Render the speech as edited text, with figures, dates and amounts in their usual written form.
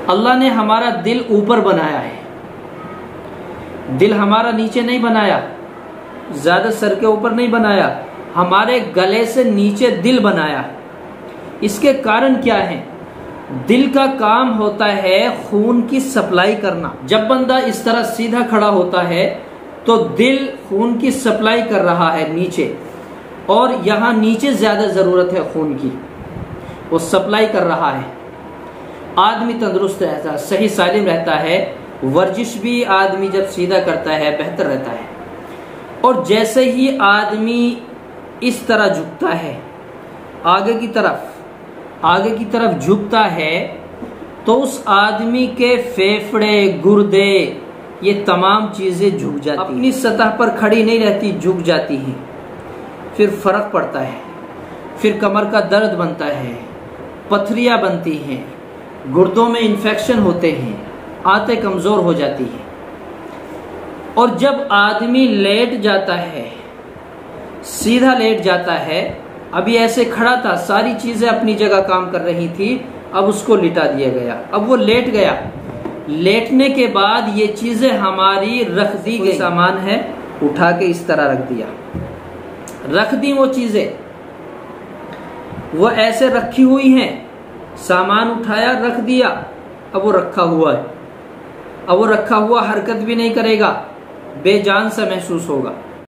अल्लाह ने हमारा दिल ऊपर बनाया है, दिल हमारा नीचे नहीं बनाया, ज्यादा सर के ऊपर नहीं बनाया, हमारे गले से नीचे दिल बनाया। इसके कारण क्या है? दिल का काम होता है खून की सप्लाई करना। जब बंदा इस तरह सीधा खड़ा होता है तो दिल खून की सप्लाई कर रहा है नीचे, और यहाँ नीचे ज्यादा जरूरत है खून की, वो सप्लाई कर रहा है। आदमी तंदुरुस्त रहता है, सही सालिम रहता है। वर्जिश भी आदमी जब सीधा करता है बेहतर रहता है। और जैसे ही आदमी इस तरह झुकता है, आगे की तरफ झुकता है, तो उस आदमी के फेफड़े, गुर्दे, ये तमाम चीजें झुक जाती हैं, अपनी सतह पर खड़ी नहीं रहती, झुक जाती हैं। फिर फर्क पड़ता है, फिर कमर का दर्द बनता है, पथरियां बनती हैं, गुर्दों में इन्फेक्शन होते हैं, आंतें कमजोर हो जाती हैं। और जब आदमी लेट जाता है, सीधा लेट जाता है, अभी ऐसे खड़ा था, सारी चीजें अपनी जगह काम कर रही थी, अब उसको लिटा दिया गया, अब वो लेट गया। लेटने के बाद ये चीजें हमारी रख दी गई, सामान है उठा के इस तरह रख दिया, रख दी वो चीजें, वो ऐसे रखी हुई हैं, सामान उठाया रख दिया, अब वो रखा हुआ है, अब वो रखा हुआ हरकत भी नहीं करेगा, बेजान सा महसूस होगा।